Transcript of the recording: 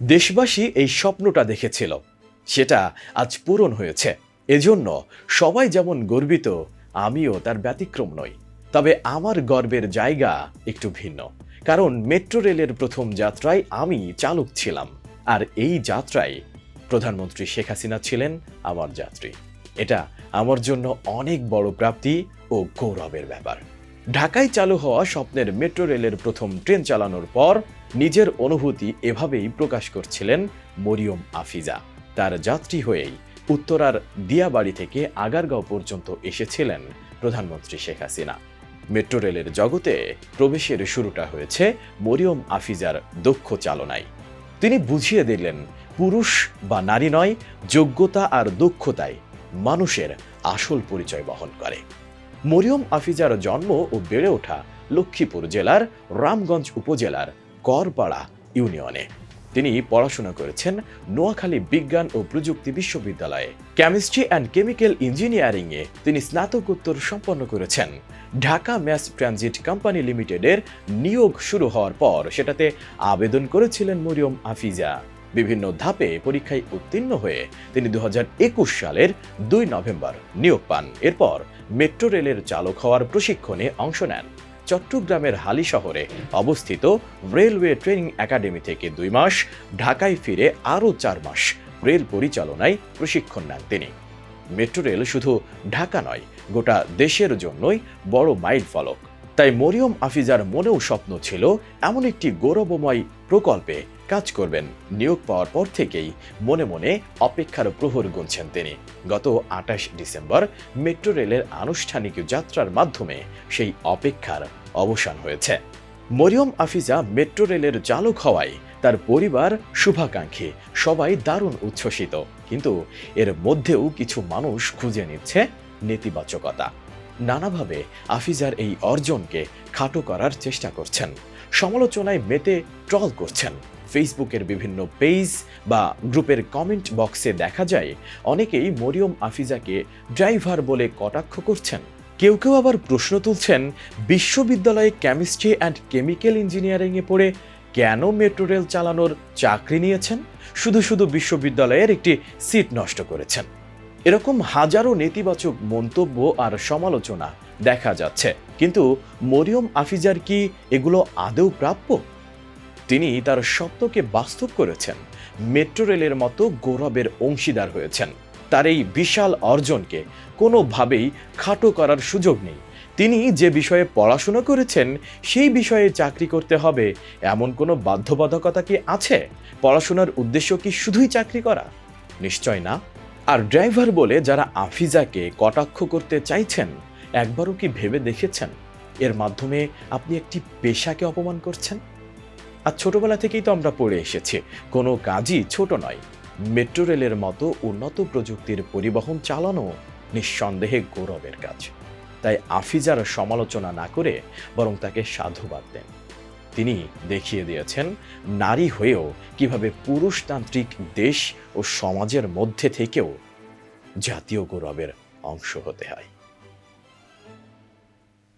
দেশবাসী এই স্বপ্নটা দেখেছিল, সেটা আজ পূরণ হয়েছে। এজন্য সবাই যেমন গর্বিত, আমিও তার ব্যতিক্রম নই। তবে আমার গর্বের জায়গা একটু ভিন্ন, কারণ মেট্রো রেলের প্রথম যাত্রায় আমি চালক ছিলাম, আর এই যাত্রায় প্রধানমন্ত্রী শেখ হাসিনা ছিলেন আমার যাত্রী। এটা আমার জন্য অনেক বড় প্রাপ্তি ও গৌরবের ব্যাপার। ঢাকায় চালু হওয়া স্বপ্নের মেট্রো রেলের প্রথম ট্রেন চালানোর পর নিজের অনুভূতি এভাবেই প্রকাশ করছিলেন মরিয়ম আফিজা। তার যাত্রী হয়েই উত্তরার দিয়াবাড়ি থেকে আগারগাঁও পর্যন্ত এসেছিলেন প্রধানমন্ত্রী শেখ হাসিনা। মেট্রো রেলের জগতে প্রবেশের শুরুটা হয়েছে মরিয়ম আফিজার দক্ষ চালনায়। তিনি বুঝিয়ে দিলেন, পুরুষ বা নারী নয়, যোগ্যতা আর দক্ষতায় মানুষের আসল পরিচয় বহন করে। মরিয়ম আফিজার জন্ম ও বেড়ে ওঠা লক্ষ্মীপুর জেলার রামগঞ্জ উপজেলার করপাড়া ইউনিয়নে। তিনি পড়াশোনা করেছেন নোয়াখালী বিজ্ঞান ও প্রযুক্তি বিশ্ববিদ্যালয়ে। কেমিস্ট্রি অ্যান্ড কেমিক্যাল ইঞ্জিনিয়ারিংয়ে তিনি স্নাতকোত্তর সম্পন্ন করেছেন। ঢাকা ম্যাস ট্রানজিট কোম্পানি লিমিটেডের নিয়োগ শুরু হওয়ার পর সেটাতে আবেদন করেছিলেন মরিয়ম আফিজা। বিভিন্ন ধাপে পরীক্ষায় উত্তীর্ণ হয়ে তিনি 2021 সালের 2 নভেম্বর নিয়োগ পান। এরপর মেট্রো রেলের চালক হওয়ার প্রশিক্ষণে অংশ নেন। চট্টগ্রামের হালি শহরে অবস্থিত রেলওয়ে ট্রেনিং একাডেমি থেকে 2 মাস, ঢাকায় ফিরে আরও 4 মাস রেল পরিচালনায় প্রশিক্ষণ নেন তিনি। মেট্রো রেল শুধু ঢাকা নয়, গোটা দেশের জন্যই বড় মাইল ফলক। তাই মরিয়ম আফিজার মনেও স্বপ্ন ছিল এমন একটি গৌরবময় প্রকল্পে কাজ করবেন। নিয়োগ পাওয়ার পর থেকেই মনে মনে অপেক্ষার প্রহর গুনছেন তিনি। গত 28 ডিসেম্বর মেট্রো রেলের আনুষ্ঠানিক যাত্রার মাধ্যমে সেই অপেক্ষার অবসান হয়েছে। মরিয়ম আফিজা মেট্রো রেলের চালক হওয়ায় তার পরিবার, শুভাকাঙ্ক্ষী সবাই দারুণ উচ্ছ্বসিত। কিন্তু এর মধ্যেও কিছু মানুষ খুঁজে নিচ্ছে নেতিবাচকতা। নানাভাবে আফিজার এই অর্জনকে খাটো করার চেষ্টা করছেন, সমালোচনায় মেতে ট্রল করছেন। ফেসবুকের বিভিন্ন পেজ বা গ্রুপের কমেন্ট বক্সে দেখা যায় অনেকেই মরিয়ম আফিজাকে ড্রাইভার বলে কটাক্ষ করছেন। কেউ কেউ আবার প্রশ্ন তুলছেন, বিশ্ববিদ্যালয়ে কেমিস্ট্রি অ্যান্ড কেমিক্যাল ইঞ্জিনিয়ারিংয়ে পড়ে কেন মেট্রো রেল চালানোর চাকরি নিয়েছেন? শুধু শুধু বিশ্ববিদ্যালয়ের একটি সিট নষ্ট করেছেন। এরকম হাজারো নেতিবাচক মন্তব্য আর সমালোচনা দেখা যাচ্ছে, কিন্তু মরিয়ম আফিজার কি এগুলো আদৌ প্রাপ্য? তিনি তার স্বপ্নকে বাস্তব করেছেন, মেট্রো রেলের মতো গৌরবের অংশীদার হয়েছেন। তার এই বিশাল অর্জনকে কোনোভাবেই খাটো করার সুযোগ নেই। তিনি যে বিষয়ে পড়াশোনা করেছেন সেই বিষয়ে চাকরি করতে হবে এমন কোনো বাধ্যবাধকতা কি আছে? পড়াশোনার উদ্দেশ্য কি শুধুই চাকরি করা? নিশ্চয় না। আর ড্রাইভার বলে যারা আফিজাকে কটাক্ষ করতে চাইছেন, একবারও কি ভেবে দেখেছেন এর মাধ্যমে আপনি একটি পেশাকে অপমান করছেন? আর ছোটবেলা থেকেই তো আমরা পড়ে এসেছি, কোনো কাজই ছোট নয়। মেট্রো রেলের মতো উন্নত প্রযুক্তির পরিবহন চালানো নিঃসন্দেহে গৌরবের কাজ। তাই আফিজার সমালোচনা না করে বরং তাকে সাধুবাদ দেন। তিনি দেখিয়ে দিয়েছেন নারী হয়েও কিভাবে পুরুষতান্ত্রিক দেশ ও সমাজের মধ্যে থেকেও জাতীয় গৌরবের অংশ হতে হয়।